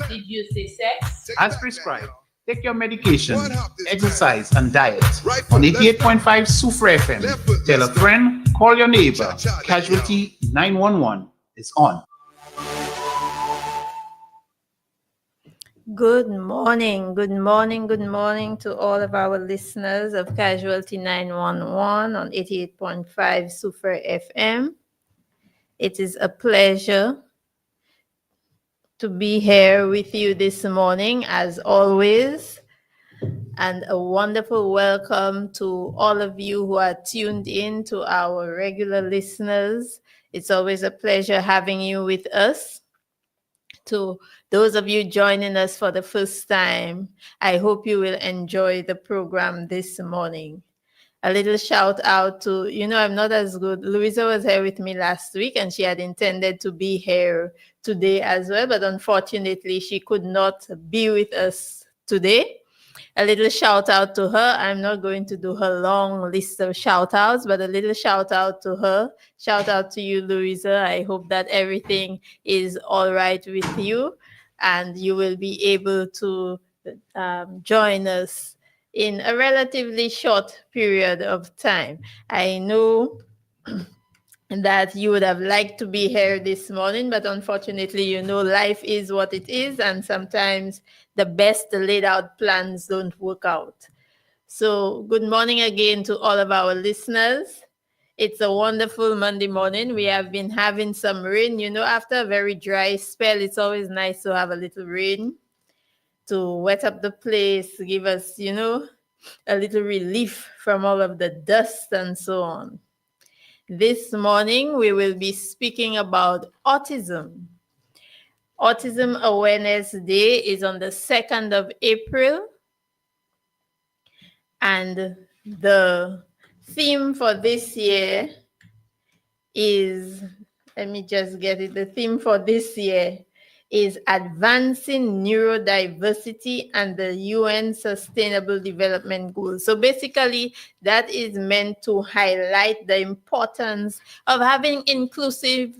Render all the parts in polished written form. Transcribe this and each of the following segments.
Did you say sex? As prescribed, take your medication, exercise, and diet. On 88.5 Sufra FM, tell a friend, call your neighbor. Casualty 911 is on. Good morning to all of our listeners of Casualty 911 on 88.5 Super FM. It is a pleasure to be here with you this morning, as always, and a wonderful welcome to all of you who are tuned in, to our regular listeners. It's always a pleasure having you with us. To those of you joining us for the first time, I hope you will enjoy the program this morning. A little shout out to, I'm not as good. Louisa was here with me last week and she had intended to be here today as well, but unfortunately she could not be with us today. A little shout out to her. I'm not going to do her long list of shout outs, but a little shout out to her. Shout out to you, Louisa. I hope that everything is all right with you and you will be able to join us in a relatively short period of time. I know that you would have liked to be here this morning, but unfortunately, life is what it is, and sometimes the best laid out plans don't work out. So good morning again to all of our listeners. It's a wonderful Monday morning. We have been having some rain. After a very dry spell, it's always nice to have a little rain to wet up the place, give us, a little relief from all of the dust and so on. This morning, we will be speaking about autism. Autism Awareness Day is on the 2nd of April. And the theme for this year is, let me just get it. The theme for this year is Advancing Neurodiversity and the UN Sustainable Development Goals. So basically, that is meant to highlight the importance of having inclusive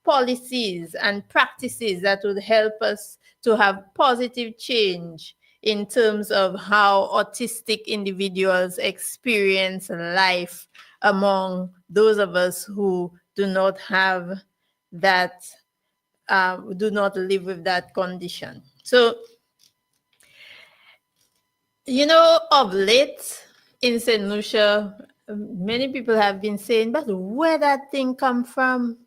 policies and practices that would help us to have positive change in terms of how autistic individuals experience life among those of us who do not have that do not live with that condition. So, of late in St. Lucia, many people have been saying, but where that thing come from?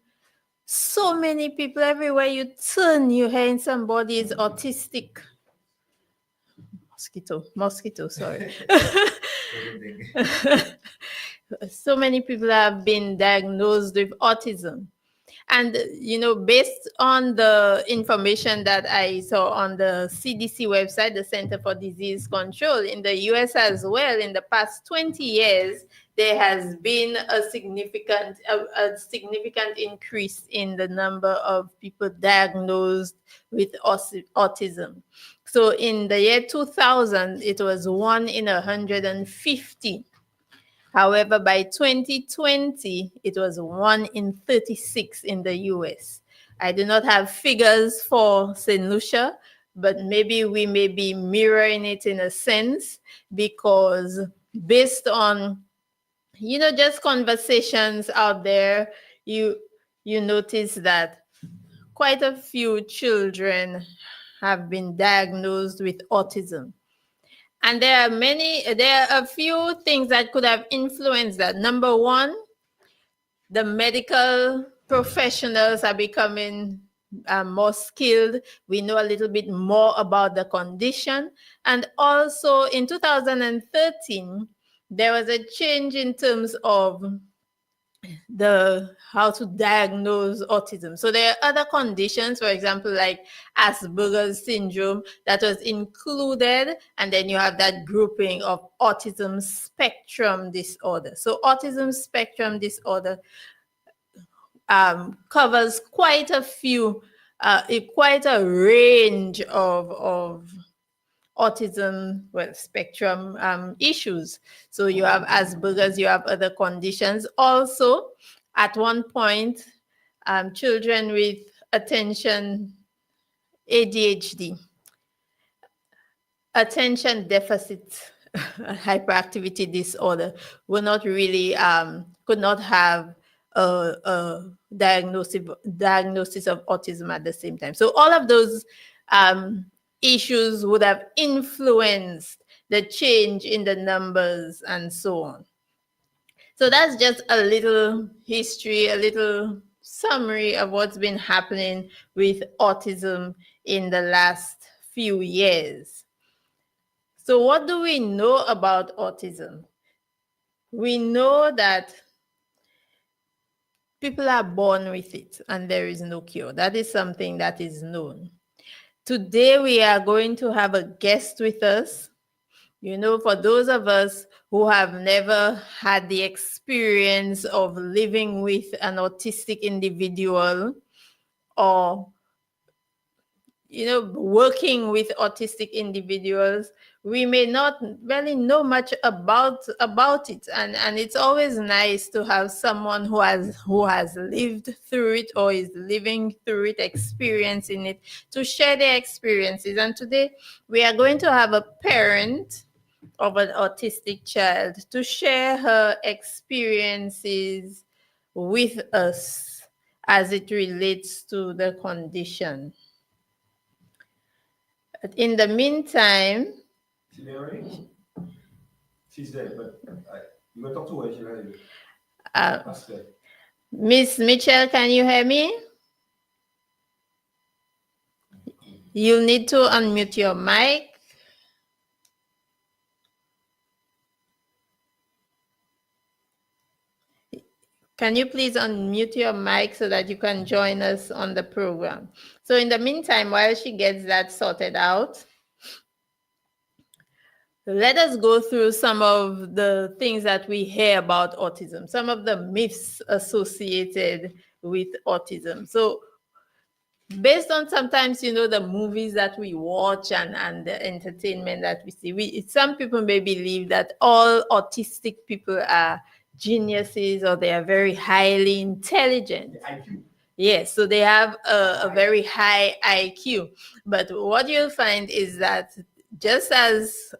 So many people, everywhere you turn, you hear somebody is autistic. Mosquito, sorry. So many people have been diagnosed with autism. And, based on the information that I saw on the CDC website, the Center for Disease Control, in the US as well, in the past 20 years, there has been a significant increase in the number of people diagnosed with autism. So in the year 2000, it was 1 in 150. However, by 2020, it was 1 in 36 in the US. I do not have figures for St. Lucia, but maybe we may be mirroring it in a sense, because based on, just conversations out there, you notice that quite a few children have been diagnosed with autism. And there are a few things that could have influenced that. Number one, the medical professionals are becoming more skilled. We know a little bit more about the condition. And also in 2013, there was a change in terms of how to diagnose autism. So there are other conditions, for example, like Asperger's syndrome, that was included, and then you have that grouping of autism spectrum disorder. So autism spectrum disorder covers quite a range of autism spectrum issues. So you have Asperger's, you have other conditions. Also, at one point, children with attention ADHD, attention deficit hyperactivity disorder, will not really could not have a diagnosis of autism at the same time. So all of those issues would have influenced the change in the numbers and so on. So that's just a little history, a little summary of what's been happening with autism in the last few years. So what do we know about autism? We know that people are born with it and there is no cure. That is something that is known. Today we are going to have a guest with us. You know, for those of us who have never had the experience of living with an autistic individual or, you know, working with autistic individuals, we may not really know much about it. And it's always nice to have someone who has lived through it or is living through it, experiencing it, to share their experiences. And today we are going to have a parent of an autistic child to share her experiences with us as it relates to the condition. But in the meantime, She's there already? She's there, but you got to talk to her. She's ready. Ask her. Miss Mitchell, can you hear me? You'll need to unmute your mic. Can you please unmute your mic so that you can join us on the program? So in the meantime, while she gets that sorted out, let us go through some of the things that we hear about autism, some of the myths associated with autism. So based on sometimes, you know, the movies that we watch and the entertainment that we see, some people may believe that all autistic people are geniuses or they are very highly intelligent. IQ. Yes, so they have a very high IQ. But what you'll find is that just as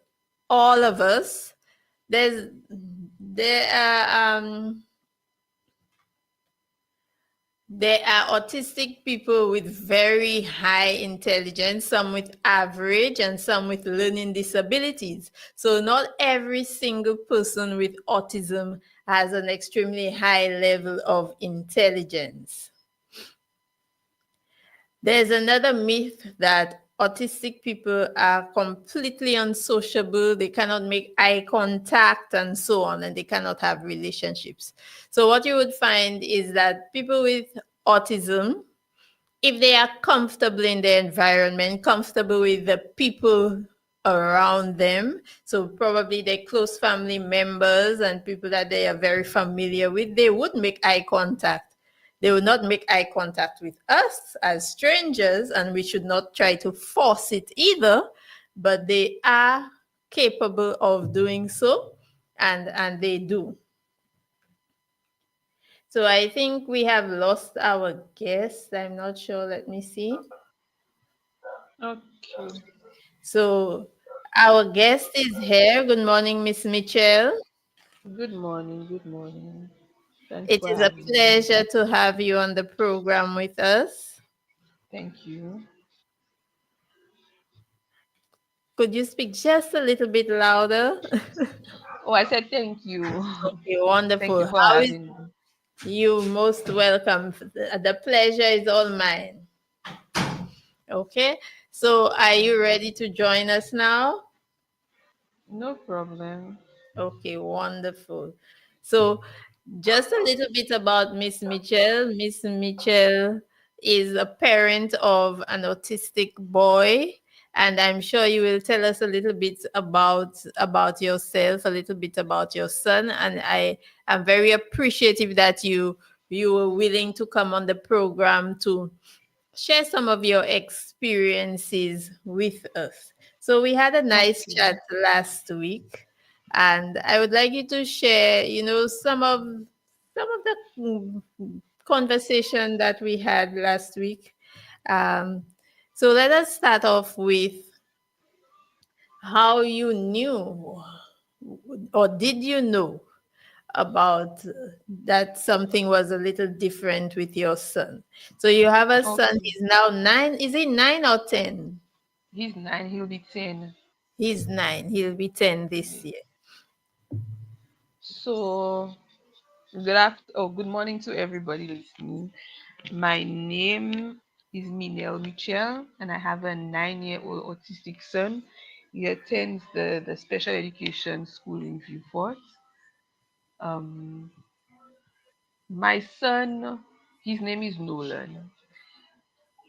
all of us, there are autistic people with very high intelligence, some with average, and some with learning disabilities. So not every single person with autism has an extremely high level of intelligence. There's another myth that autistic people are completely unsociable, they cannot make eye contact and so on, and they cannot have relationships. So what you would find is that people with autism, if they are comfortable in their environment, comfortable with the people around them, so probably their close family members and people that they are very familiar with, they would make eye contact. They will not make eye contact with us as strangers, and we should not try to force it either, but they are capable of doing so, and they do. So I think we have lost our guest. I'm not sure. Let me see. Okay. So our guest is here. Good morning, Miss Mitchell. Good morning. Good morning. Thanks It for is a having me. pleasure to have you on the program with us. Thank you. Could you speak just a little bit louder? Oh, I said thank you. Okay, Thank you wonderful. for How is having me. you? Most welcome. The pleasure is all mine. Okay, so are you ready to join us now? No problem. Okay, wonderful. So just a little bit about Miss Mitchell. Miss Mitchell is a parent of an autistic boy, and I'm sure you will tell us a little bit about yourself, a little bit about your son. And I am very appreciative that you were willing to come on the program to share some of your experiences with us. So we had a nice Okay. chat last week, and I would like you to share, you know, some of the conversation that we had last week. Um, So let us start off with how you knew, or did you know about that something was a little different with your son. So you have a son, Okay. he's now 9. Is he 9 or 10? He's 9, he'll be 10. He's 9. He'll be 10 this Yeah. year. So, good morning to everybody listening. My name is Menelle Mitchell, and I have a 9-year-old autistic son. He attends the special education school in Vieux. Um, my son, his name is Nolan.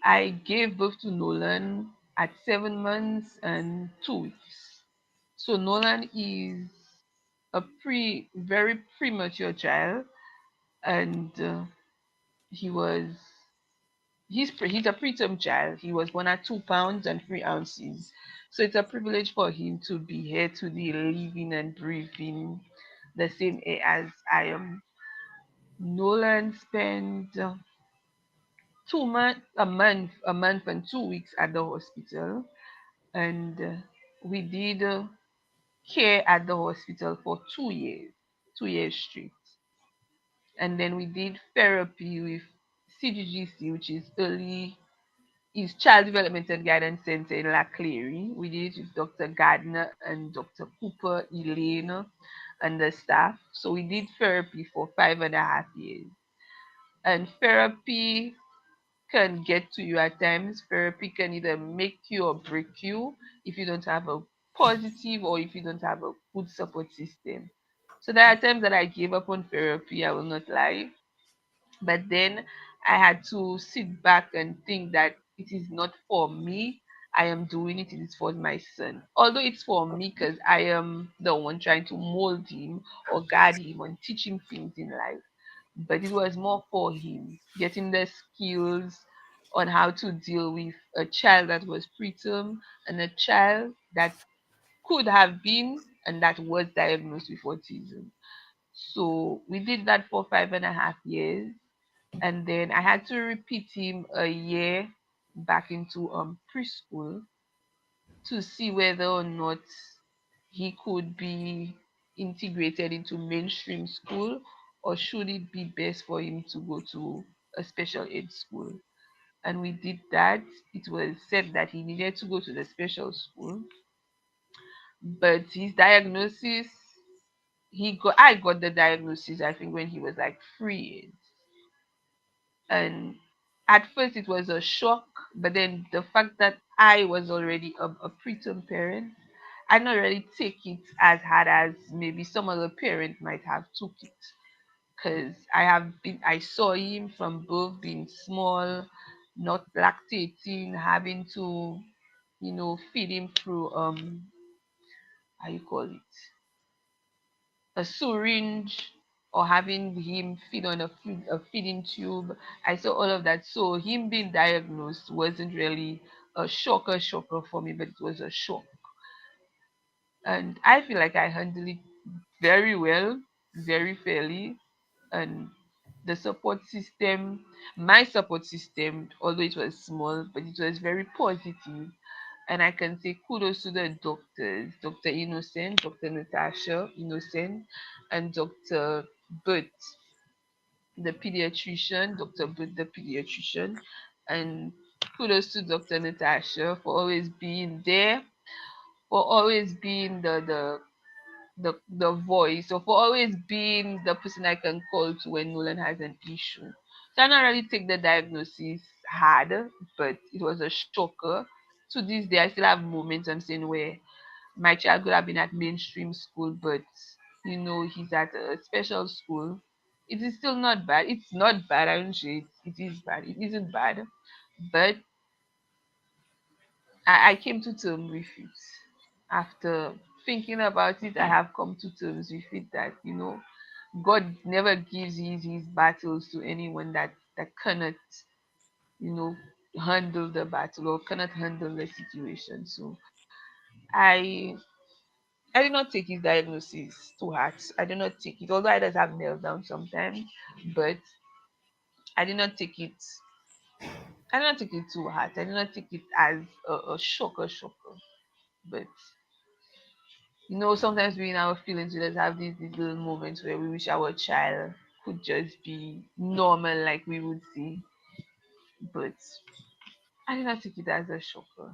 I gave birth to Nolan at 7 months and 2 weeks. So Nolan is a very premature child, and he was he's a preterm child. He was born at 2 pounds and 3 ounces. So it's a privilege for him to be here today, living and breathing the same air as I am. Nolan spent a month and 2 weeks at the hospital, and we did care at the hospital for 2 years, 2 years straight. And then we did therapy with CGGC, which is Child Development and Guidance Center in La Clery. We did it with Dr. Gardner and Dr. Cooper, Elaine, and the staff. So we did therapy for 5.5 years. And therapy can get to you at times. Therapy can either make you or break you if you don't have a positive or if you don't have a good support system. So there are times that I gave up on therapy, I will not lie. But then I had to sit back and think that it is not for me. I am doing it, it is for my son. Although it's for me because I am the one trying to mold him or guide him and teach him things in life, but it was more for him, getting the skills on how to deal with a child that was preterm and a child that could have been and that was diagnosed with autism. So we did that for 5.5 years, and then I had to repeat him a year back into preschool to see whether or not he could be integrated into mainstream school, or should it be best for him to go to a special ed school. And we did that. It was said that he needed to go to the special school, but his diagnosis, he got I got the diagnosis, I think, when he was like 3 years. And at first it was a shock, but then the fact that I was already a preterm parent, I not really take it as hard as maybe some other parent might have took it. Because I saw him from birth being small, not lactating, having to, feed him through how you call it, a syringe, or having him feed on a feeding tube. I saw all of that. So him being diagnosed wasn't really a shocker for me, but it was a shock. And I feel like I handled it very well, very fairly. And the support system, my support system, although it was small, but it was very positive. And I can say kudos to the doctors, Dr. Innocent, Dr. Natasha Innocent, and Dr. Burt, the pediatrician, Dr. Burt, the pediatrician. And kudos to Dr. Natasha for always being there, for always being the voice, or for always being the person I can call to when Nolan has an issue. So I not really take the diagnosis hard, but it was a shocker. To this day, I still have moments I'm saying where my child could have been at mainstream school, but he's at a special school. It is still not bad. It's not bad, I don't say it is bad. It isn't bad. But I came to terms with it. After thinking about it, I have come to terms with it that, God never gives his battles to anyone that cannot, you know, handle the battle or cannot handle the situation. So I I did not take his diagnosis to heart. I did not take it, although I does have meltdown sometimes, but I did not take it I did not take it too hard. I did not take it as a shocker. But sometimes we in our feelings we just have these little moments where we wish our child could just be normal like we would see. But I did not take it as a shocker.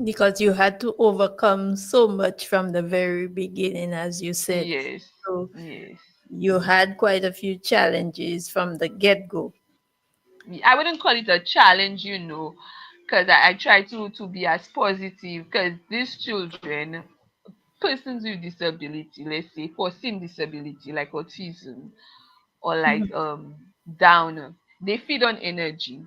Because you had to overcome so much from the very beginning, as you said. Yes, So yes. you had quite a few challenges from the get go. I wouldn't call it a challenge, because I try to be as positive. Because these children, persons with disability, let's say foreseen disability like autism or like down, they feed on energy.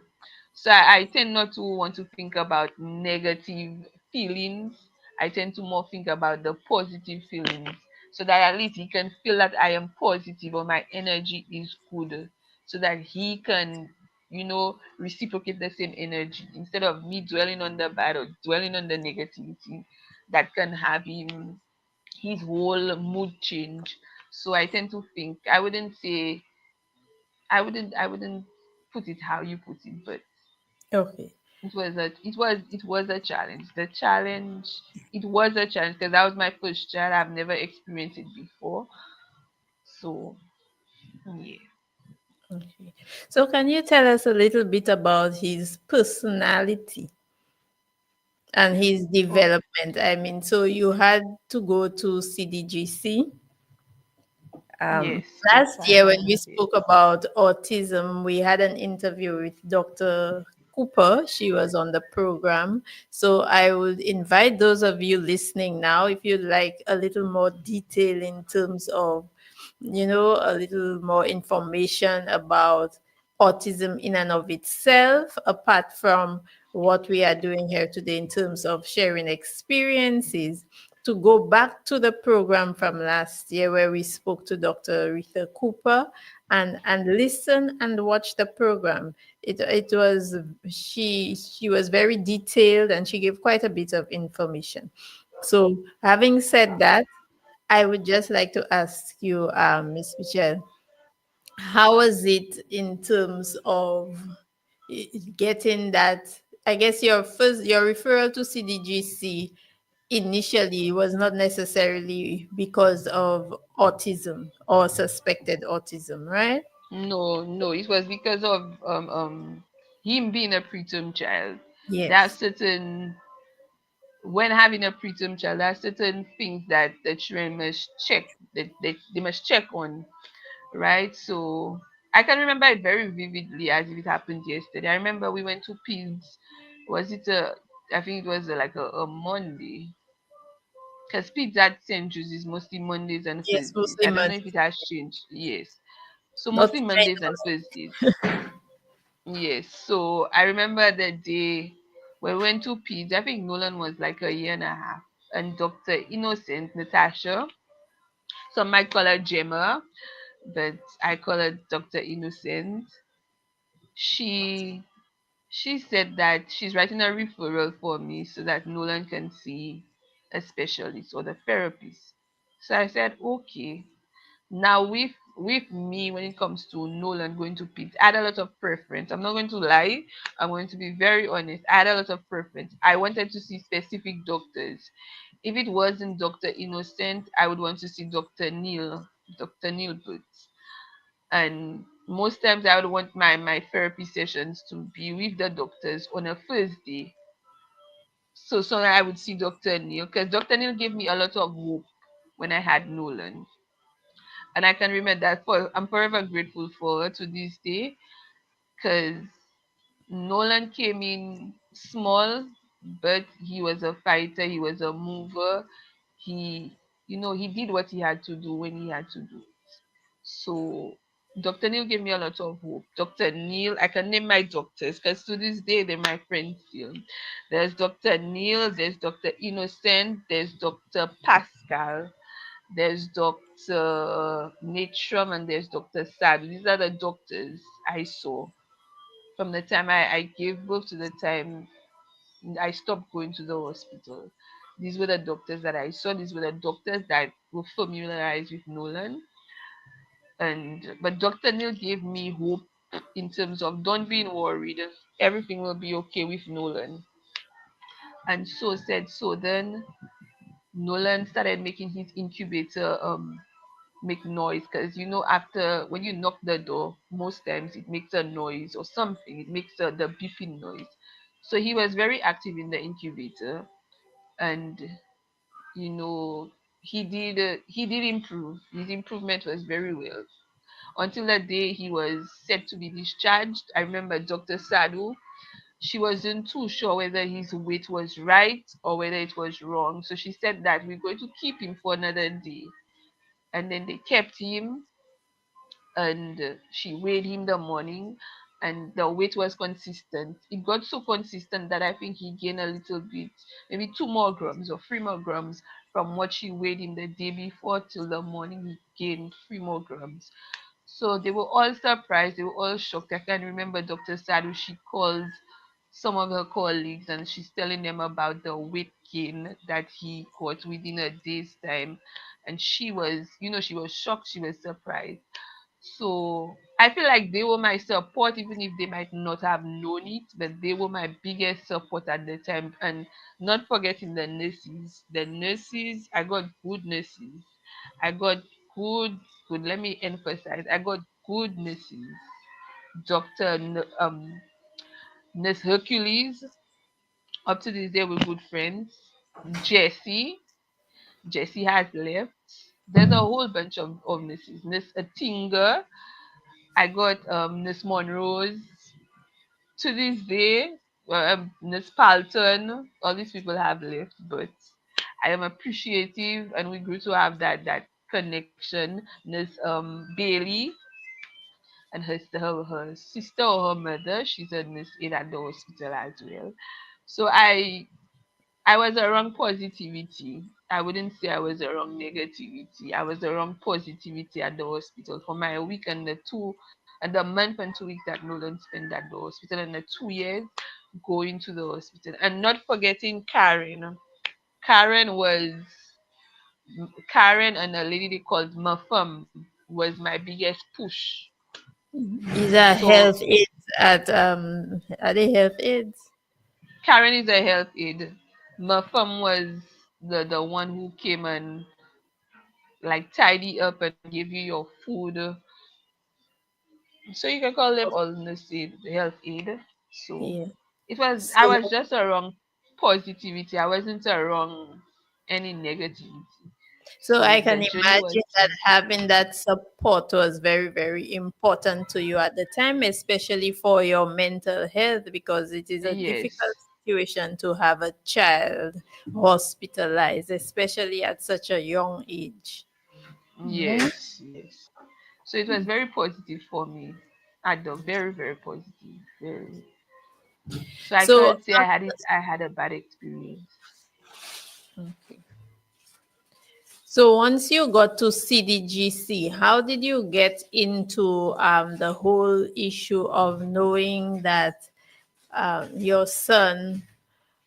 So I tend not to want to think about negative feelings. I tend to more think about the positive feelings, so that at least he can feel that I am positive or my energy is good, so that he can, reciprocate the same energy instead of me dwelling on the bad or dwelling on the negativity that can have his whole mood change. So I tend to think I wouldn't put it how you put it, but Okay. it was a challenge. The challenge it was a challenge because that was my first child. I've never experienced it before. So yeah. Okay. So can you tell us a little bit about his personality and his Oh development? I mean, so you had to go to CDGC. yes, yes, Last I year, when had we it. spoke about autism, we had an interview with Dr. Cooper. She was on the program. So I would invite those of you listening now, if you'd like a little more detail in terms of, a little more information about autism in and of itself, apart from what we are doing here today in terms of sharing experiences, to go back to the program from last year where we spoke to Dr. Rita Cooper and listen and watch the program. It was she was very detailed and she gave quite a bit of information. So having said that, I would just like to ask you, Ms. Michelle, how was it in terms of getting that? I guess your referral to CDGC initially was not necessarily because of autism or suspected autism, right? No, no, it was because of him being a preterm child. There are Yes. certain when having a preterm child, there are certain things that the children must check that they must check on, right? So I can remember it very vividly as if it happened yesterday. I remember we went to Peds. Was it a? I think it was like a Monday. Because Peds at St. Jude's is mostly Mondays and Yes, Thursdays. I Muslim don't know and if it has changed. Yes. So not mostly Mondays and minors. Thursdays. Yes. So I remember the day when we went to Peds. I think Nolan was like a year and a half. And Dr. Innocent, Natasha, some might call her Gemma, but I call her Dr. Innocent. She she said that she's writing a referral for me so that Nolan can see a specialist or the therapist. So I said, okay. Now with me when it comes to Nolan going to Pete, I had a lot of preference. I'm not going to lie. I'm going to be very honest. I had a lot of preference. I wanted to see specific doctors. If it wasn't Dr. Innocent, I would want to see Dr. Neil Boots. And most times I would want my therapy sessions to be with the doctors on a first day. So I would see Dr. Neil because Dr. Neil gave me a lot of hope when I had Nolan. And I can remember that I'm forever grateful for her to this day because Nolan came in small, but he was a fighter, he was a mover. He did what he had to do when he had to do it. So Dr. Neil gave me a lot of hope. Dr. Neil, I can name my doctors because to this day they're my friends still. There's Dr. Neil, there's Dr. Innocent, there's Dr. Pascal, there's Dr. Natram, and there's Dr. Sad. These are the doctors I saw from the time I gave birth to the time I stopped going to the hospital. These were the doctors that I saw. These were the doctors that were familiarized with Nolan. And but Dr. Neil gave me hope in terms of don't be worried, everything will be okay with Nolan. And so said so. Then Nolan started making his incubator make noise, because after when you knock the door, most times it makes a noise or something. It makes the beeping noise. So he was very active in the incubator, and you know he did improve. His improvement was very well until the day he was set to be discharged. I remember Dr. Sadu. She wasn't too sure whether his weight was right or whether it was wrong. So she said that we're going to keep him for another day. And then they kept him, and she weighed him the morning, and the weight was consistent. It got so consistent that I think he gained a little bit, maybe 2 more grams or 3 more grams from what she weighed him the day before till the morning. He gained 3 more grams. So they were all surprised, they were all shocked. I can remember Dr. Sadu, she called some of her colleagues and she's telling them about the weight gain that he got within a day's time. And she was shocked, she was surprised. So I feel like they were my support, even if they might not have known it, but they were my biggest support at the time. And not forgetting the nurses. The nurses, I got good nurses. I got good, let me emphasize, I got good nurses. Dr. Nurse Hercules, up to this day we're good friends. Jessie, Jessie has left. There's a whole bunch of nurses. Nurse Atinga, I got Miss Monrose. To this day, Miss Palton, all these people have left, but I am appreciative, and we grew to have that connection. Miss Bailey and her sister or her mother, she's a nurse in at the hospital as well. So I was around positivity. I wouldn't say I was around negativity. I was around positivity at the hospital for my week and the month and 2 weeks that Nolan spent at the hospital, and the 2 years going to the hospital. And not forgetting Karen. Karen was Karen and a lady they called Mafum was my biggest push. These are So health aides are they health aides? Karen is a health aide. Mafum was the one who came and like tidy up and give you your food. So you can call them all the health aid. So Yeah. I So was just around positivity. I wasn't around any negativity. So I So can the journey was imagine that having that support was very, very important to you at the time, especially for your mental health, because it is a yes, difficult situation to have a child hospitalized, especially at such a young age. Yeah. yes. So it was very positive for me. Very, very positive. Very. So I So, can't say I had a bad experience. okay. So once you got to CDGC, how did you get into the whole issue of knowing that your son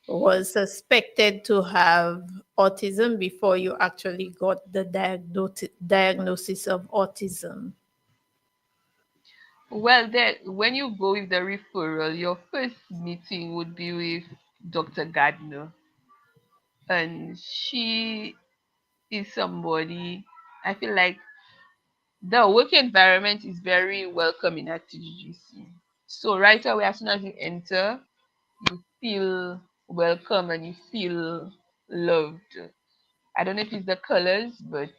was suspected to have autism before you actually got the diagnosis of autism? Well, when you go with the referral, your first meeting would be with Dr. Gardner, and she is somebody. I feel like the work environment is very welcoming at TGGC. So right away, as soon as you enter, you feel welcome and you feel loved. I don't know if it's the colors, but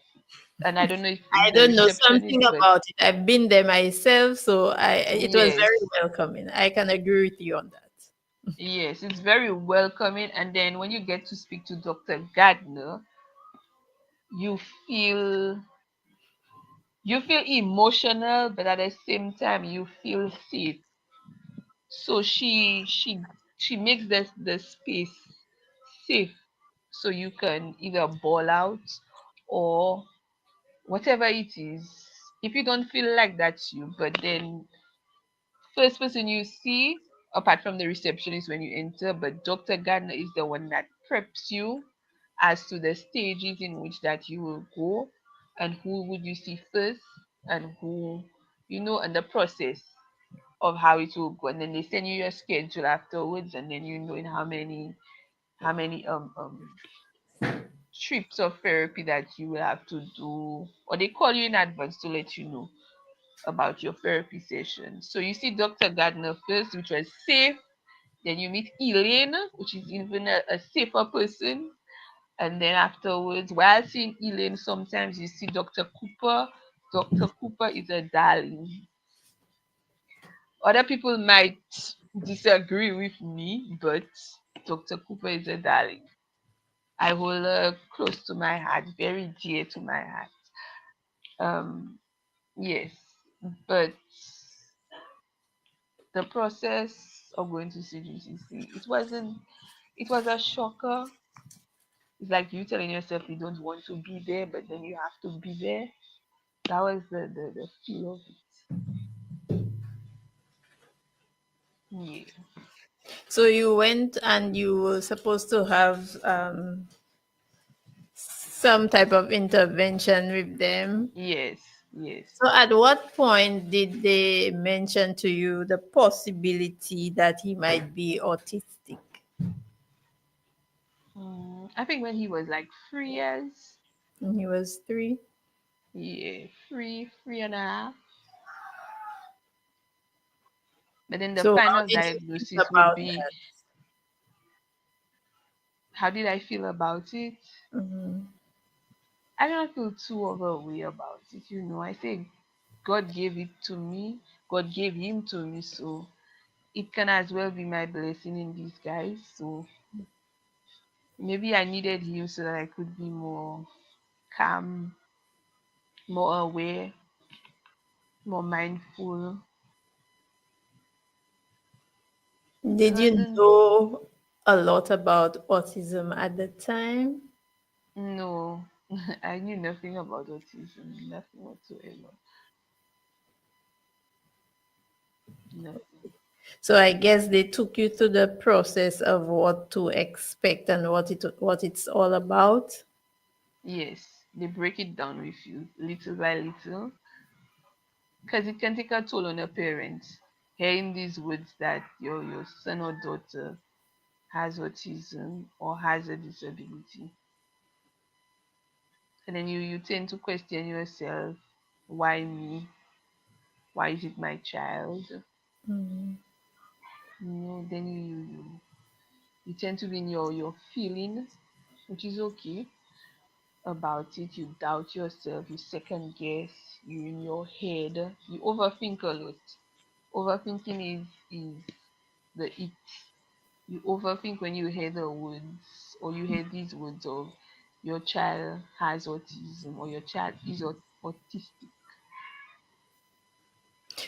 and I don't know if I it's the don't know receptionist, something but about it. I've been there myself, so it was yes, very welcoming. I can agree with you on that. yes, it's very welcoming. And then when you get to speak to Dr. Gardner, you feel you feel emotional, but at the same time you feel safe. So she makes the space safe, so you can either ball out or whatever it is. If you don't feel like that's you, but then first person you see, apart from the receptionist when you enter, but Dr. Gardner is the one that preps you as to the stages in which that you will go, and who would you see first, and who, and the process. of how it will go, and then they send you your schedule afterwards, and then you know in how many trips of therapy that you will have to do, or they call you in advance to let you know about your therapy session. So you see Dr. Gardner first, which was safe. Then you meet Elaine, which is even a safer person. And then afterwards, while seeing Elaine, sometimes you see Dr. Cooper. Dr. Cooper is a darling. Other people might disagree with me, but Dr. Cooper is a darling. I hold her close to my heart, very dear to my heart. Um, yes, but the process of going to CGCC, it was a shocker. It's like you telling yourself you don't want to be there, but then you have to be there. That was the feel of it. Yeah. So you went and you were supposed to have some type of intervention with them. Yes, yes. So at what point did they mention to you the possibility that he might be autistic? I think when he was like 3 years, When he was 3? yeah, three and a half. But then the So how final did you feel diagnosis would about be, that? how did I feel about it? Mhm. I don't feel too overwhelmed about it, I say God gave it to me, God gave him to me, so it can as well be my blessing in disguise. So maybe I needed him so that I could be more calm, more aware, more mindful. It Did you wasn't, know a lot about autism at the time? no, I knew nothing about autism, nothing whatsoever, nothing. So I guess they took you through the process of what to expect and what it's all about. Yes, they break it down with you little by little because it can take a toll on a parent. Hearing these words that your son or daughter has autism or has a disability. And then you tend to question yourself, why me? Why is it my child? Mhm. Then you tend to be in your feeling, which is okay about it. You doubt yourself, you second guess, you in your head, you overthink a lot. Overthinking is the it. You overthink when you hear the words or you hear these words of your child has autism or your child is autistic.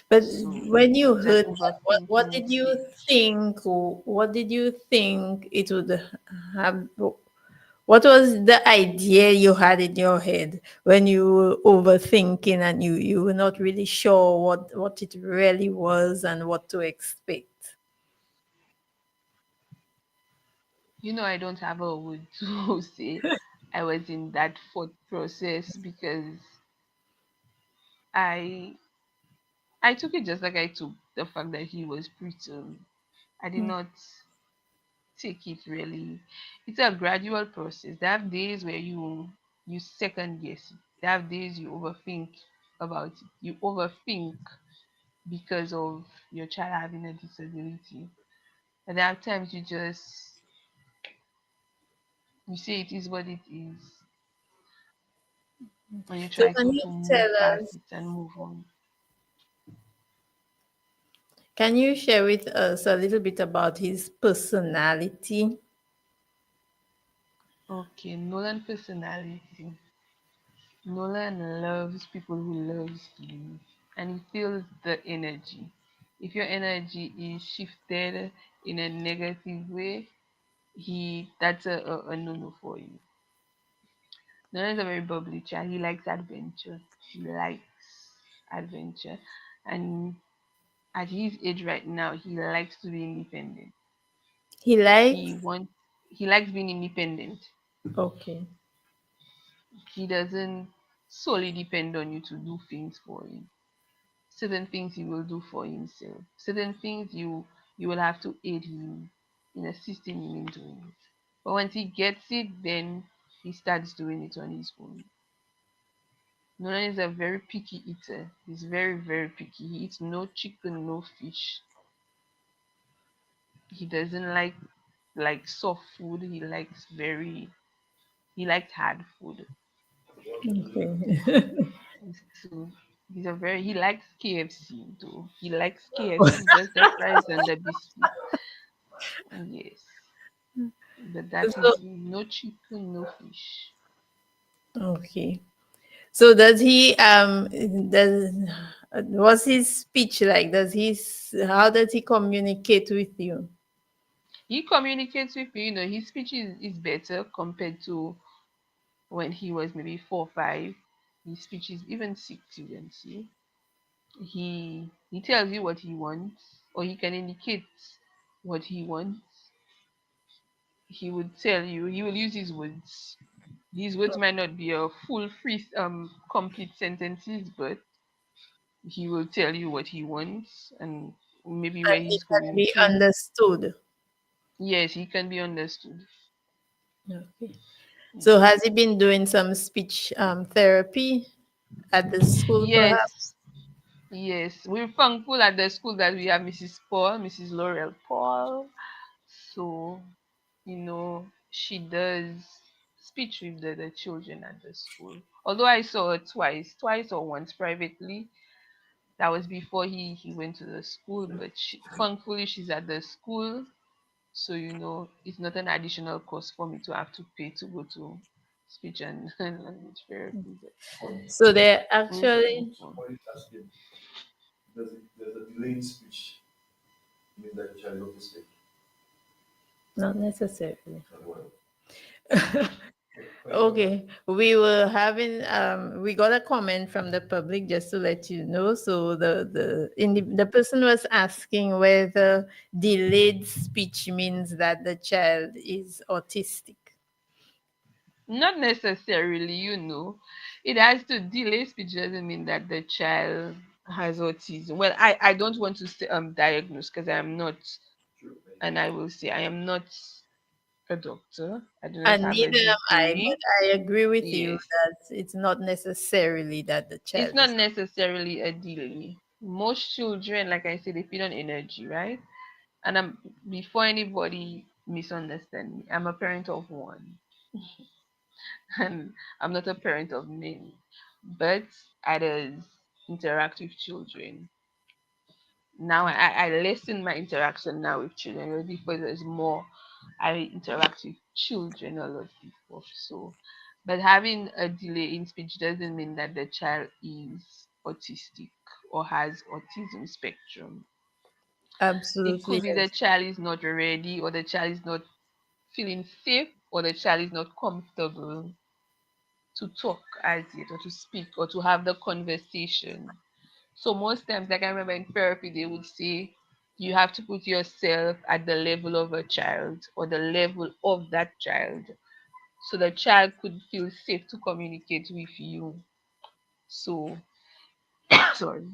But So when you that heard that, what overthinking did you stage. think? What did you think it would have? What was the idea you had in your head when you were overthinking and you were not really sure what it really was and what to expect? I don't have a word to say I was in that thought process because I I took it just like I took the fact that he was preterm. I did Mm. not take it really. It's a gradual process. There are days where you second guess it. There are days you overthink about it. You overthink because of your child having a disability. And there are times you say it is what it is and you So try to move past it and move on. can you share with us a little bit about his personality? Okay, Nolan personality. Nolan loves people who loves you and he feels the energy. If your energy is shifted in a negative way, he that's a no-no for you. Nolan is a very bubbly child. He likes adventure. He likes adventure. And at his age right now, he likes to be independent. He He likes. wants he likes being independent. Okay. He doesn't solely depend on you to do things for him. certain things he will do for himself. Certain things you will have to aid him in assisting him in doing it. But once he gets it, then he starts doing it on his own. Nolan is a very picky eater. He's very, very picky. He eats no chicken, no fish. He doesn't like soft food. He likes hard food. Okay. So he likes KFC though. He likes KFC, just the fries and the biscuit. Yes. But that So, is no chicken, no fish. okay. So does he does what's his speech like? How does he communicate with you? He communicates with you, his speech is better compared to when he was maybe 4 5. His speech is even 6, you can see. He tells you what he wants, or he can indicate what he wants. He would tell you, he will use his words. His words might not be a full free complete sentences, but he will tell you what he wants and maybe And where he he's can going be to. understood. Yes, he can be understood. Okay. So Yes. has he been doing some speech therapy at the school, Yes, perhaps? yes. We're thankful at the school that we have Mrs. Laurel Paul. So, she does speech with the children at the school. Although I saw her twice or once privately. That was before he went to the school, but thankfully she's at the school. So, it's not an additional cost for me to have to pay to go to speech and, and language therapy. But So they're we're actually thankful. What is asking? There's a delay in speech. Means that the child is autistic. not necessarily. Well, Okay, we got a comment from the public just to let you know. So the person was asking whether delayed speech means that the child is autistic. Not necessarily, it has to delay speech doesn't mean that the child has autism. Well, I don't want to say diagnose because I am not, true. and I will say I am not a doctor. I do not And have a neither am I, degree. but I agree with you Yes. that it's not necessarily that the It's child not is. necessarily a delay. Most children, like I said, they feed on energy, right? And before anybody misunderstand me, I'm a parent of one, and I'm not a parent of many. But I does interact with children. Now I lessen my interaction now with children. Where before there's more, I interact with children a lot before. So, but having a delay in speech doesn't mean that the child is autistic or has autism spectrum. It Absolutely, could be the yes. child is not ready, or the child is not feeling safe, or the child is not comfortable to talk as yet, or to speak, or to have the conversation. So most times, like I remember in therapy, they would say you have to put yourself at the level of a child or the level of that child, so the child could feel safe to communicate with you. So, sorry.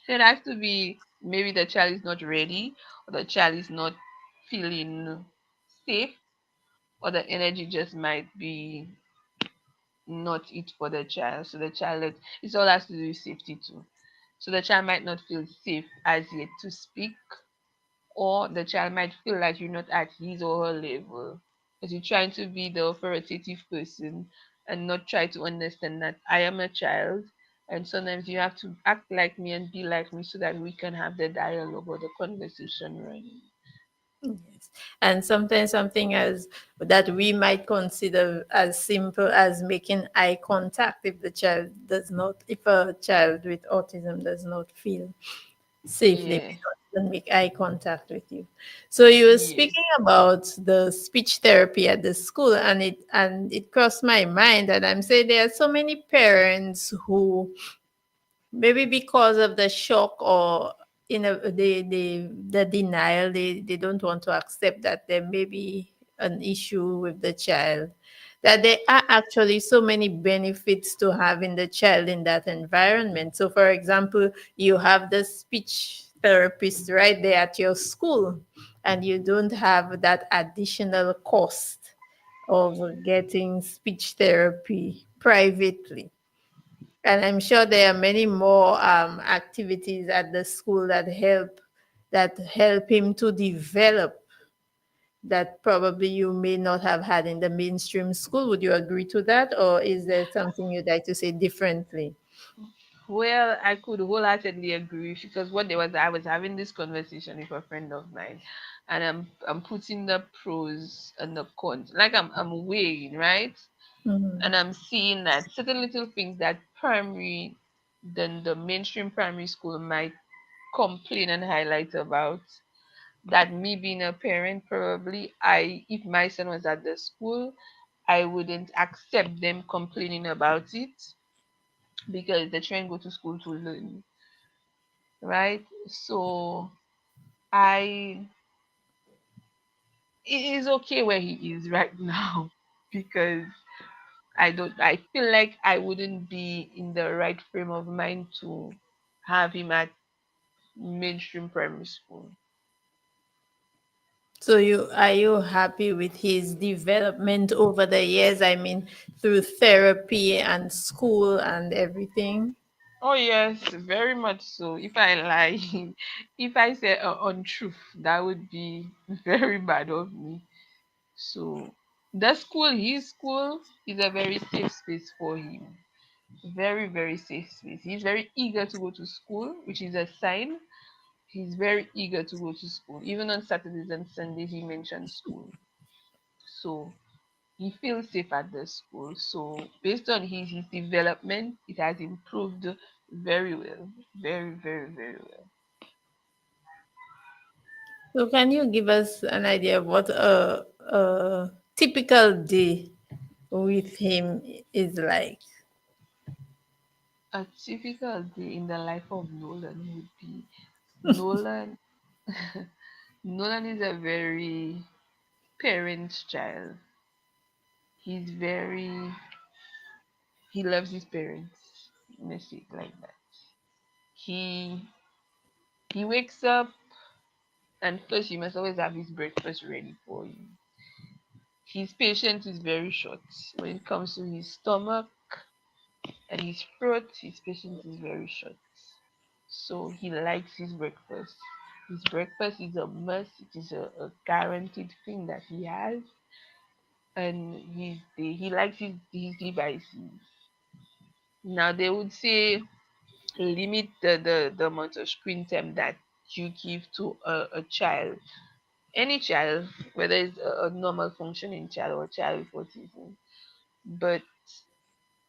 So it has to be maybe the child is not ready, or the child is not feeling safe, or the energy just might be not it for the child. So the child, it all has to do with safety too. So the child might not feel safe as yet to speak, or the child might feel like you're not at his or her level because you're trying to be the authoritative person and not try to understand that I am a child, and sometimes you have to act like me and be like me so that we can have the dialogue or the conversation running. Yes. And sometimes something as that we might consider as simple as making eye contact if a child with autism does not feel safe, they Yeah. may not even make eye contact with you. So you were Yes. speaking about the speech therapy at the school, and it crossed my mind, and I'm saying there are so many parents who maybe because of the shock or the denial, they don't want to accept that there may be an issue with the child. that there are actually so many benefits to having the child in that environment. So, for example, you have the speech therapist right there at your school, and you don't have that additional cost of getting speech therapy privately. And I'm sure there are many more activities at the school that help him to develop that probably you may not have had in the mainstream school. Would you agree to that, or is there something you'd like to say differently? Well, I could wholeheartedly agree with you, because what there was, I was having this conversation with a friend of mine, and I'm putting the pros and the cons, like I'm weighing, right, Mhm. and I'm seeing that certain little things that primary, then the mainstream primary school might complain and highlight about, that me being a parent, probably I, if my son was at the school, I wouldn't accept them complaining about it, because the children go to school to learn, right? So I, it is okay where he is right now, because I feel like I wouldn't be in the right frame of mind to have him at mainstream primary school. So are you happy with his development over the years? I mean, through therapy and school and everything. Oh yes, very much so. If I lie, if I say untruth, that would be very bad of me. So the school, his school, is a very safe space for him. Very, very safe space. He's very eager to go to school, which is a sign. He's very eager to go to school. Even on Saturdays and Sundays, he mentions school. So he feels safe at the school. So based on his development, it has improved very well. Very, very, very well. So can you give us an idea of what a typical day with him is like? A typical day in the life of Nolan would be Nolan. Nolan is a very parent child. He's very, he loves his parents. Let's say it like that. He he wakes up, and first you must always have his breakfast ready for him. His patience is very short. When it comes to his stomach and his throat, his patience is very short. So he likes his breakfast. His breakfast is a must. It is a guaranteed thing that he has, and he likes his devices. Now they would say limit the amount of screen time that you give to a child, any child, whether it's a normal functioning child or a child with autism. But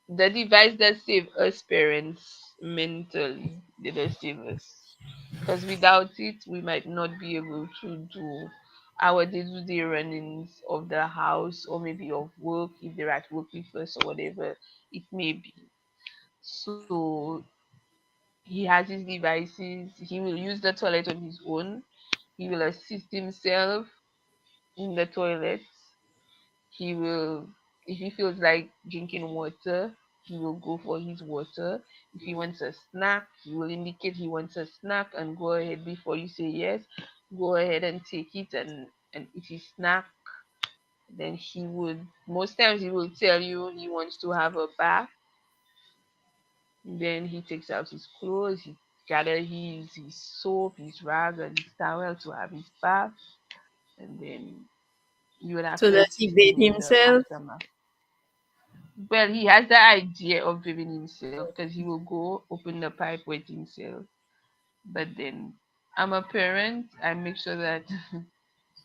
the device that save us parents mentally, they don't save us. Because without it, we might not be able to do our day-to-day runnings of the house, or maybe of work if they're at work with us, or whatever it may be. So he has his devices. He will use the toilet on his own. He will assist himself in the toilet. He will, if he feels like drinking water, he will go for his water. If he wants a snack, he will indicate he wants a snack and go ahead before you say yes. Go ahead and take it and eat his snack. Then he would, most times he will tell you he wants to have a bath. Then he takes out his clothes, he gather his soap, his rag, and his towel to have his bath, and then you will have So to does he assist bathe him in the himself? aftermath. Well, he has the idea of bathing himself, because he will go open the pipe with himself. But then I'm a parent, I make sure that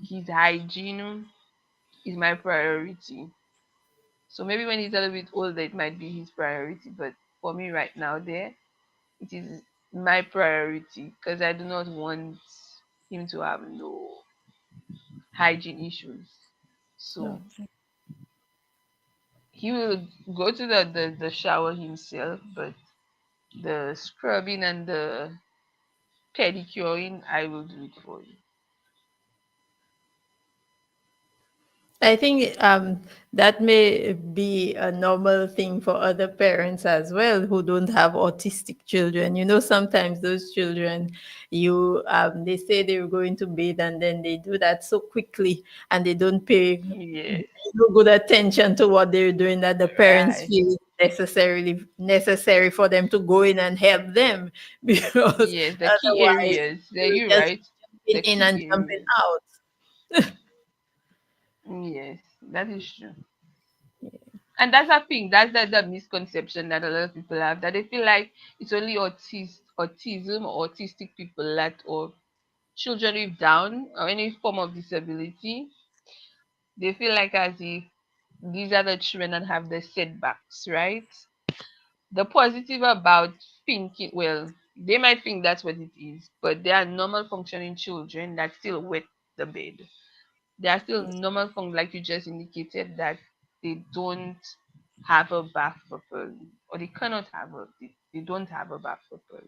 his hygiene is my priority. So maybe when he's a little bit older, it might be his priority. But for me right now, there, it is my priority, because I do not want him to have no hygiene issues. So Okay. he will go to the shower himself, but the scrubbing and the pedicuring, I will do it for you. I think that may be a normal thing for other parents as well who don't have autistic children. You know, sometimes those children, they say they're going to bed and then they do that so quickly and they don't pay Yes, no good attention to what they're doing that the parents right. feel necessarily necessary for them to go in and help them because Yes, the key otherwise areas. Yeah, they'll you're just right. be The jumping in key and jumping areas. out. Yes, that is true. And that's a thing. That's the misconception that a lot of people have, that they feel like it's only autism or autistic people that, or children with Down or any form of disability. They feel like as if these are the children that have the setbacks, right? The positive about thinking, well, they might think that's what it is, but they are normal functioning children that still wet the bed. They are still normal function, like you just indicated, that they don't have a bath bottle, or they don't have a bath bottle,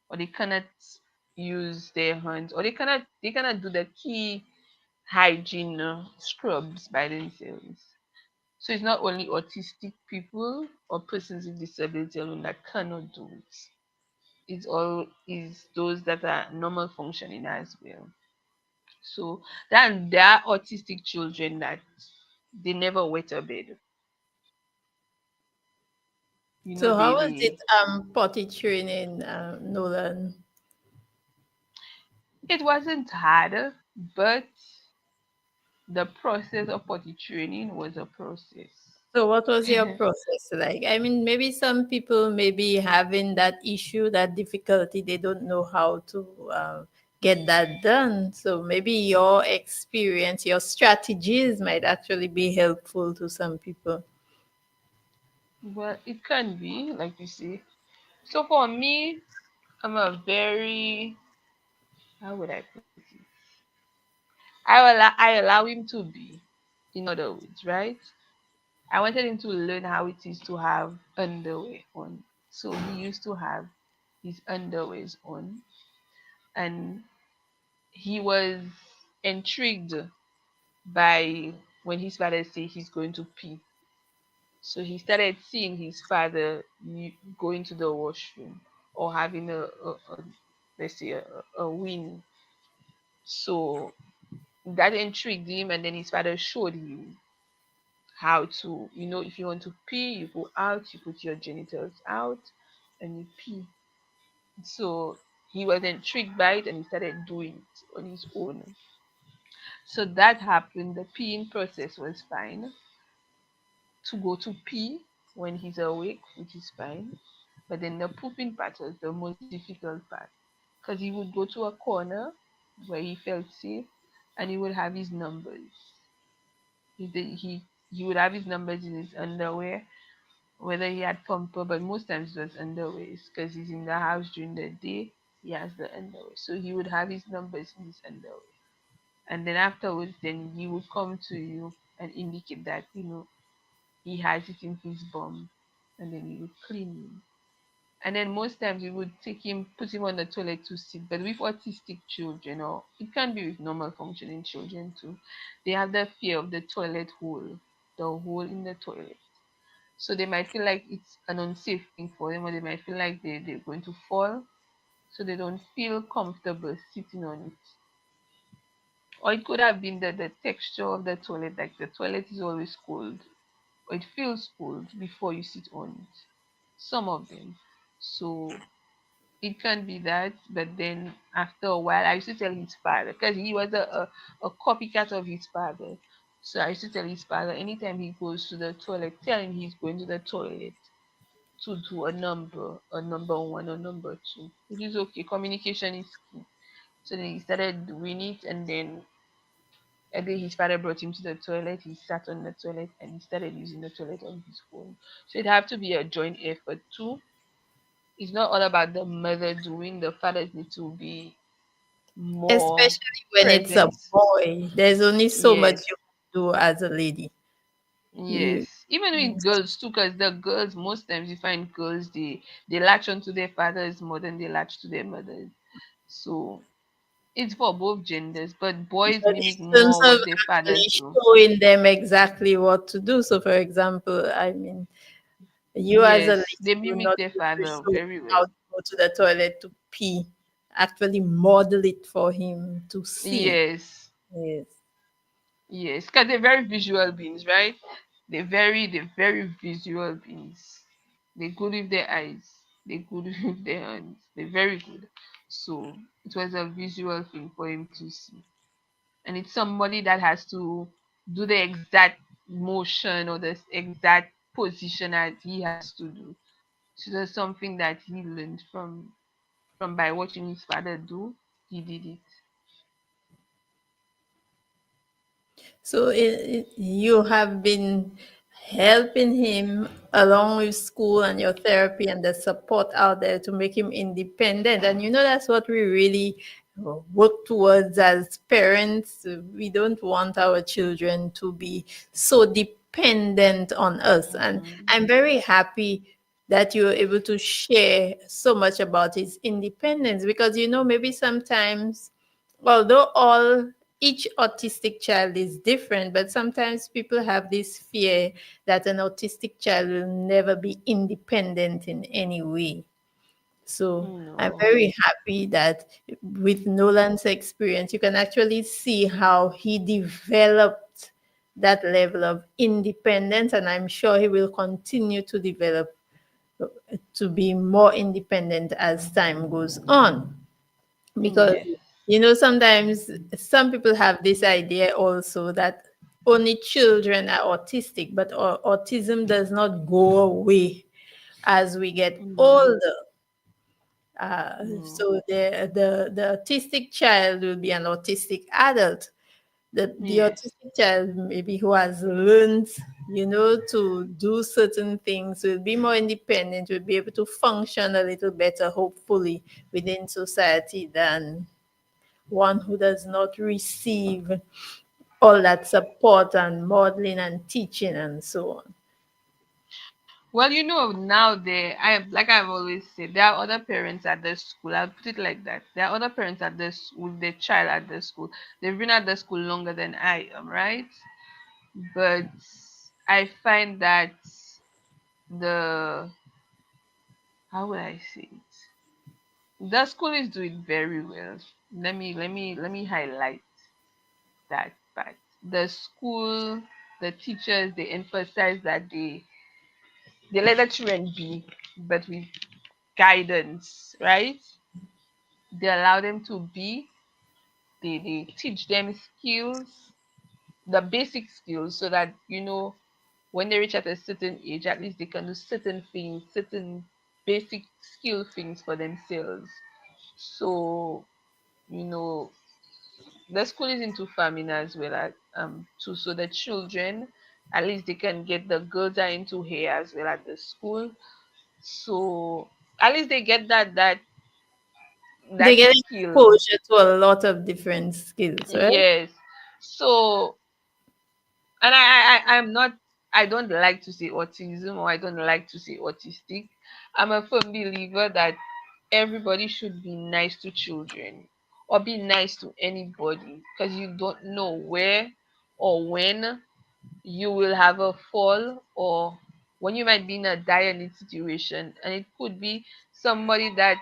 or they cannot use their hands, or they cannot do the key hygiene scrubs by themselves. So it's not only autistic people or persons with disability alone that cannot do it. It's all is those that are normal functioning as well. So then there are autistic children that they never wet a bed. You know, So how they was it they potty training, Nolan? it wasn't hard, but the process of potty training was a process. So what was your process like? I mean, maybe some people may be having that issue, that difficulty. They don't know how to get that done. So maybe your experience, your strategies might actually be helpful to some people. Well, it can be, like you say. So for me, I'm a very, how would I put it? I allow him to be, in other words, right? I wanted him to learn how it is to have underwear on. So he used to have his underwears on, and he was intrigued by when his father said he's going to pee. So he started seeing his father going to the washroom or having a let's say a win. So that intrigued him, and then his father showed him how to, if you want to pee, you go out, you put your genitals out, and you pee. So he was intrigued by it and he started doing it on his own. So that happened. The peeing process was fine. To go to pee when he's awake, which is fine. But then the pooping part was the most difficult part, because he would go to a corner where he felt safe, and he would have his numbers. He would have his numbers in his underwear, whether he had pumper, but most times it was underwear because he's in the house during the day. He has the underwear, so he would have his numbers in his underwear, and then afterwards, then he would come to you and indicate that he has it in his bum, and then he would clean him. And then most times we would put him on the toilet to sit. But with autistic children, or it can be with normal functioning children too, they have the fear of the toilet hole, the hole in the toilet. So they might feel like it's an unsafe thing for them, or they might feel like they're going to fall. So they don't feel comfortable sitting on it. Or it could have been the texture of the toilet, like the toilet is always cold, or it feels cold before you sit on it. Some of them. So it can be that, but then after a while, I used to tell his father, because he was a copycat of his father. So I used to tell his father, anytime he goes to the toilet, tell him he's going to the toilet to do a number one or number two. It is okay. Communication is key. So then he started doing it, and then a day his father brought him to the toilet. He sat on the toilet and he started using the toilet on his phone. So it have to be a joint effort too. It's not all about the mother doing. The fathers need to be more Especially when it's a present. boy. There's only so much Yes, you can do as a lady. You, yes. Even with girls too, because the girls, most times you find girls, they latch onto their fathers more than they latch to their mothers. So It's for both genders, but boys But mimic in terms more of what their actually fathers do. showing them exactly what to do. So, for example, I mean, you as a Yes, lady they will mimic not their be able to father show him very how well. to go to the toilet to pee. Actually, model it for him to see. Yes, Yes. yes, because they're very visual beings, right? They're very visual beings. They're good with their eyes. They're good with their hands. They're very good. So it was a visual thing for him to see. And it's somebody that has to do the exact motion or the exact position that he has to do. So that's something that he learned from by watching his father do. He did it. So you have been helping him along with school and your therapy and the support out there to make him independent. And that's what we really work towards as parents. We don't want our children to be so dependent on us. And Mhm. I'm very happy that you're able to share so much about his independence because maybe sometimes, although all each autistic child is different, but sometimes people have this fear that an autistic child will never be independent in any way. So I'm No. very happy that with Nolan's experience, you can actually see how he developed that level of independence, and I'm sure he will continue to develop to be more independent as time goes on. Because Yes. sometimes some people have this idea also that only children are autistic, but autism does not go away as we get No. older. No. So the autistic child will be an autistic adult. The Yes. autistic child maybe who has learned to do certain things will be more independent, will be able to function a little better, hopefully, within society than one who does not receive all that support and modeling and teaching and so on. Well, now I've always said, there are other parents at the school. I'll put it like that. There are other parents at this with their child at the school. They've been at the school longer than I am, right? But I find that the how would I say it? The school is doing very well. Let me highlight that part. The school, the teachers, they emphasize that they let the children be, but with guidance, right? They allow them to be. They teach them skills, the basic skills, so that when they reach at a certain age, at least they can do certain things, certain basic skill things for themselves. So you know the school is into farming as well too, so the children, at least they can get, the girls are into hair as well at the school, so at least they get They that get skill. exposure to a lot of different skills, right? Yes. So, and I'm not, I don't like to say autism, or I don't like to say autistic. I'm a firm believer that everybody should be nice to children, or be nice to anybody, because you don't know where or when you will have a fall, or when you might be in a dire need situation, and it could be somebody that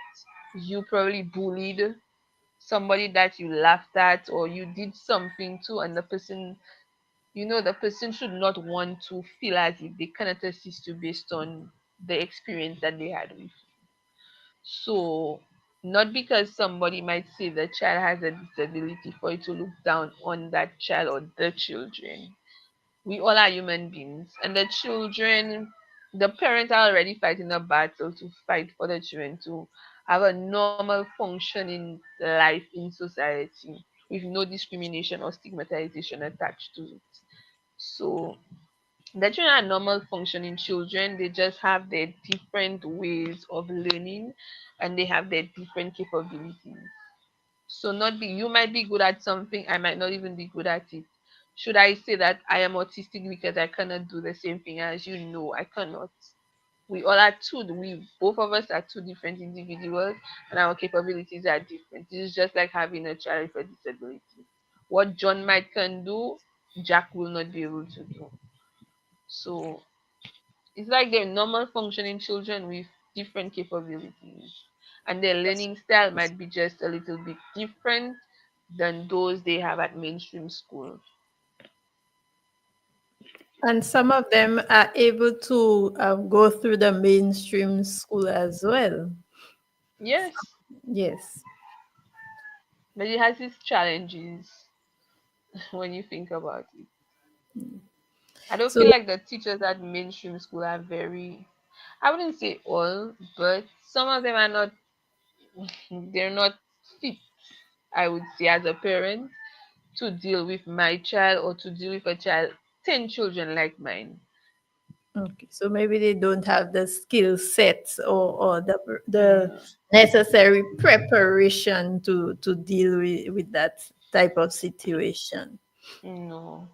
you probably bullied, somebody that you laughed at, or you did something to, and the person should not want to feel as if they cannot assist you based on the experience that they had with you. So, not because somebody might say the child has a disability for you to look down on that child or the children. We all are human beings, and the children, the parents are already fighting a battle to fight for the children to have a normal functioning life in society with no discrimination or stigmatization attached to it. So the children are normal functioning children, they just have their different ways of learning, and they have their different capabilities. So not be you might be good at something, I might not even be good at it. Should I say that I am autistic because I cannot do the same thing as you? No, I cannot. we all are two. We both of us are two different individuals, and our capabilities are different. It's just like having a child with a disability. What John might can do, Jack will not be able to do. So it's like they're normal functioning children with different capabilities, and their learning style might be just a little bit different than those they have at mainstream school. And some of them are able to go through the mainstream school as well. Yes, Yes. but it has its challenges when you think about it. I don't So feel like the teachers at mainstream school are very, I wouldn't say all, but some of them are not, they're not fit, I would say, as a parent to deal with my child or to deal with a child, 10 children like mine. okay, so maybe they don't have the skill sets or the Mm, necessary preparation to deal with that type of situation. no.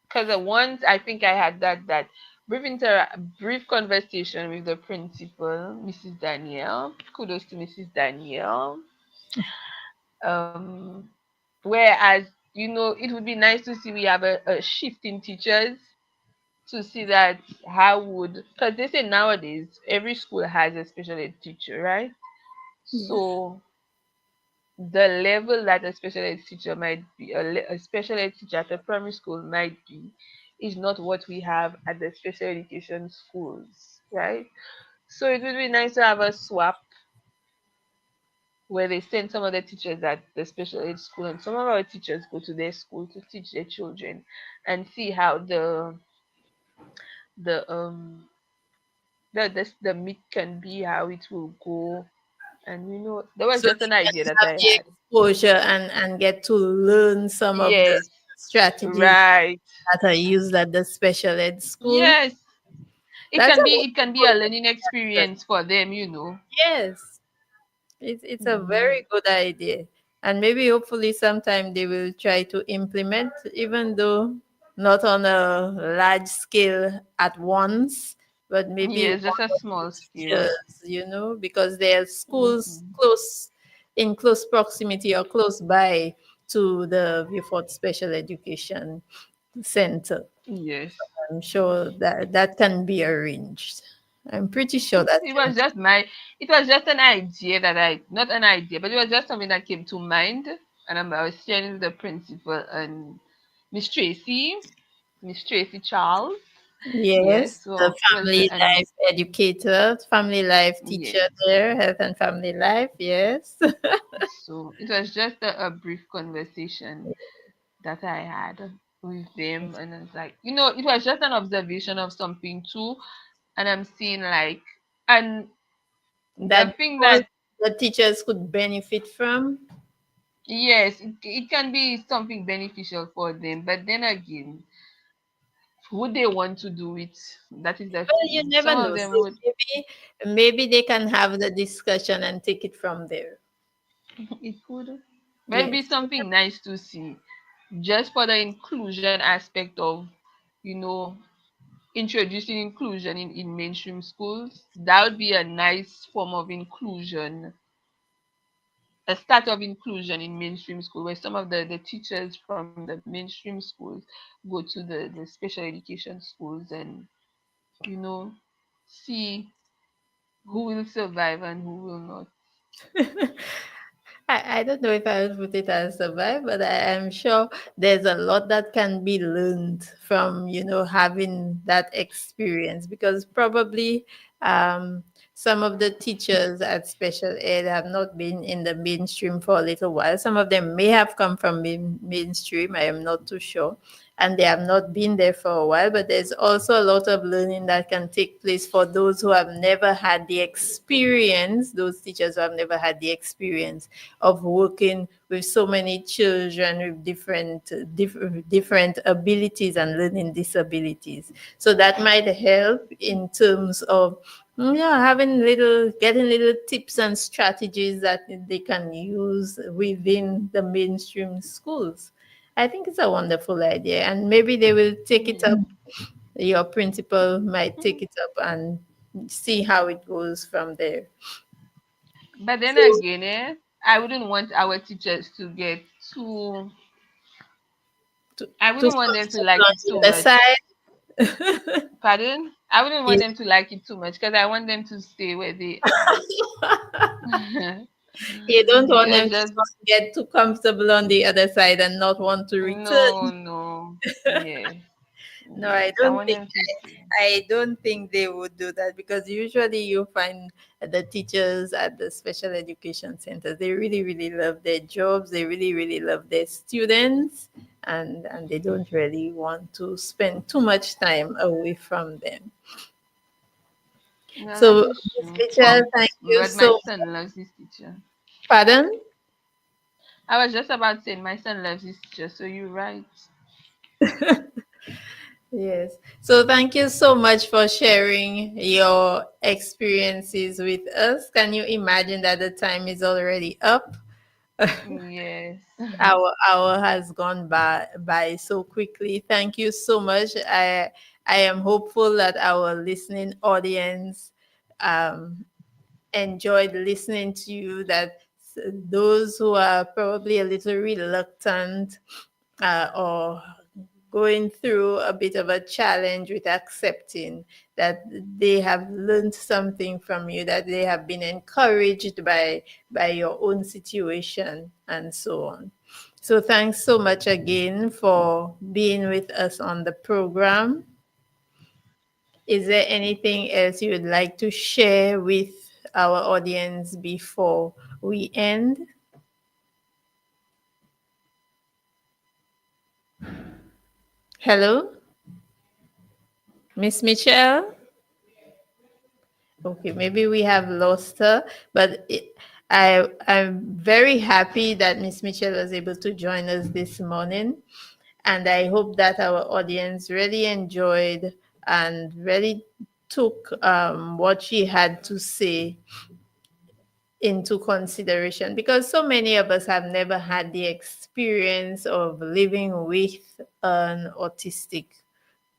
Because once I think I had that brief conversation with the principal, Mrs. Danielle. Kudos to Mrs. Danielle. Um, whereas it would be nice to see we have a shift in teachers to see that how would, because they say nowadays every school has a special ed teacher, right? Yeah. So the level that a special ed teacher might be, a special ed teacher at a primary school might be, is not what we have at the special education schools, right? So it would be nice to have a swap where they send some of the teachers at the special ed school and some of our teachers go to their school to teach their children and see how the meet can be, how it will go. And that was So just an they idea can that have I the had. exposure and get to learn some of the Yes, strategies right. that are used at the special ed school. Yes, it That's can a be it can be a learning good. experience for them. Yes. It's a Hmm. very good idea. And maybe hopefully sometime they will try to implement, even though not on a large scale at once, but maybe Yes, just one a or two small scale. teachers, because there are schools Hmm. in close proximity or close by to the Beaufort Special Education Center. Yes. I'm sure that that can be arranged. I'm pretty sure that It can. was just my it was just an idea that I not an idea, but it was just something that came to mind, and I was sharing with the principal and Miss Tracy, Miss Tracy Charles. Yes, Yes, the so it was family and life educator, family life teacher yes. there, health and family life. Yes. So it was just a brief conversation that I had with them, and it's like, it was just an observation of something too, and I'm seeing like, and the That thing both that, the teachers could benefit from. yes, it can be something beneficial for them, but then again, would they want to do it? That is the Well, you thing. never Some of know. them So would. maybe they can have the discussion and take it from there. It could, but it'd be Yes. something nice to see, just for the inclusion aspect of, you know, introducing inclusion in mainstream schools. That would be a nice form of inclusion, a start of inclusion in mainstream school, where some of the teachers from the mainstream schools go to the special education schools and, you know, see who will survive and who will not. I don't know if I would put it as survive, but I am sure there's a lot that can be learned from, having that experience because probably some of the teachers at special ed have not been in the mainstream for a little while. Some of them may have come from mainstream, I am not too sure, and they have not been there for a while, but there's also a lot of learning that can take place for those who have never had the experience, those teachers who have never had the experience of working with so many children with different abilities and learning disabilities. So that might help in terms of getting little tips and strategies that they can use within the mainstream schools. I think it's a wonderful idea, and maybe they will take it up. Yeah. Your principal might take it up and see how it goes from there. But then again, I wouldn't want our teachers to get too. To, I to wouldn't want them to comfortable like on it the too other much. side. Pardon? I wouldn't want Yes. them to like it too much because I want them to stay where they are. You don't want Because them to just get too comfortable on the other side and not want to no, return. no, yes, No, I yes. I don't want think them to stay. I don't think they would do that, because usually you find the teachers at the special education centers, they really, really love their jobs. They really, really love their students, and they don't really want to spend too much time away from them. No, that So, is Ms. true. Mitchell, thank you But my so. son loves his teacher. Pardon? I was just about saying my son loves his teacher, so you're right. Yes. So thank you so much for sharing your experiences with us. Can you imagine that the time is already up? Yes. Our hour has gone by so quickly. Thank you so much. I am hopeful that our listening audience um, enjoyed listening to you. That those who are probably a little reluctant or going through a bit of a challenge with accepting, that they have learned something from you, that they have been encouraged by your own situation, and so on. So thanks so much again for being with us on the program. Is there anything else you would like to share with our audience before we end? Hello, Miss Michelle? Okay, maybe we have lost her, but I'm very happy that Miss Mitchell was able to join us this morning, and I hope that our audience really enjoyed and really took what she had to say into consideration, because so many of us have never had the experience of living with an autistic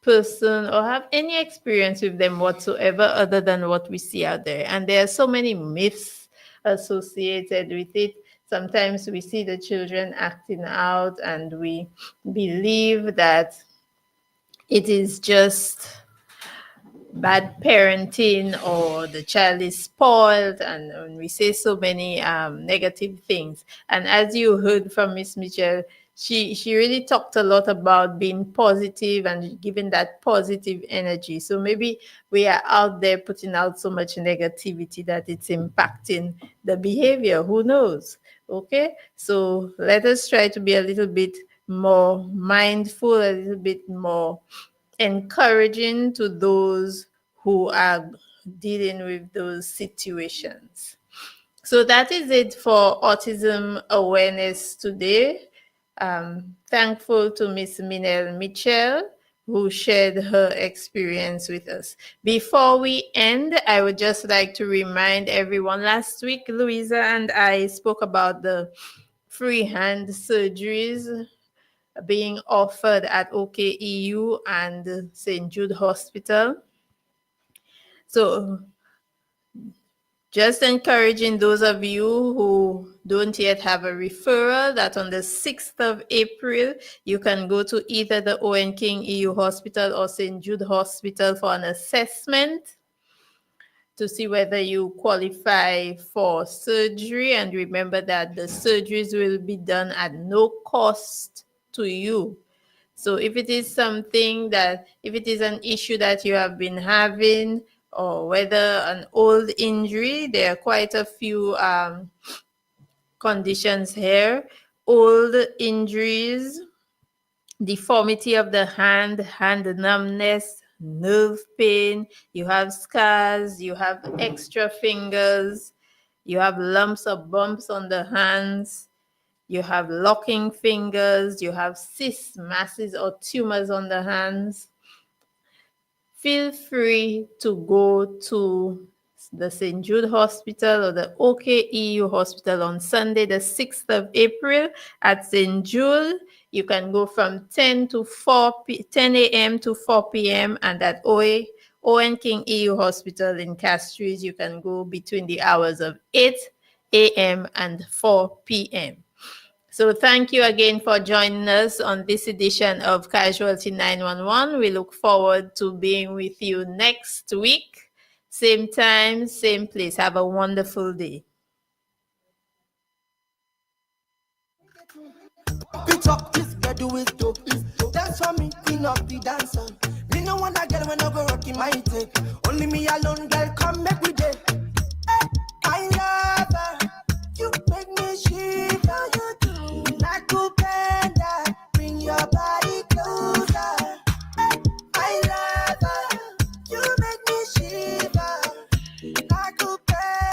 person or have any experience with them whatsoever other than what we see out there. And there are so many myths associated with it. Sometimes we see the children acting out and we believe that it is just bad parenting or the child is spoiled, and we say so many negative things. And as you heard from Miss Mitchell, she really talked a lot about being positive and giving that positive energy. So maybe we are out there putting out so much negativity that it's impacting the behavior. Who knows? Okay, so let us try to be a little bit more mindful, a little bit more encouraging to those who are dealing with those situations. So that is it for Autism Awareness today. Thankful to Miss Menelle Mitchell, who shared her experience with us. Before we end, I would just like to remind everyone, last week Louisa and I spoke about the free hand surgeries being offered at OKEU and St. Jude Hospital. So just encouraging those of you who don't yet have a referral, that on the 6th of April, you can go to either the Owen King EU Hospital or St. Jude Hospital for an assessment to see whether you qualify for surgery. And remember that the surgeries will be done at no cost to you. So if it is if it is an issue that you have been having, or whether an old injury, there are quite a few conditions here. Old injuries, deformity of the hand numbness, nerve pain, you have scars, you have extra fingers, you have lumps or bumps on the hands, you have locking fingers, you have cysts, masses, or tumors on the hands. Feel free to go to the St. Jude Hospital or the OKEU Hospital on Sunday, the 6th of April at St. Jude. You can go from 10 a.m. to 4 p.m. and at Owen King EU Hospital in Castries, you can go between the hours of 8 a.m. and 4 p.m. So thank you again for joining us on this edition of Casualty 911. We look forward to being with you next week. Same time, same place. Have a wonderful day. Pick up this girl, do it dope. Dance for me, clean up the dancer. Me no want that girl when I go rocking my tape. Only me alone, girl.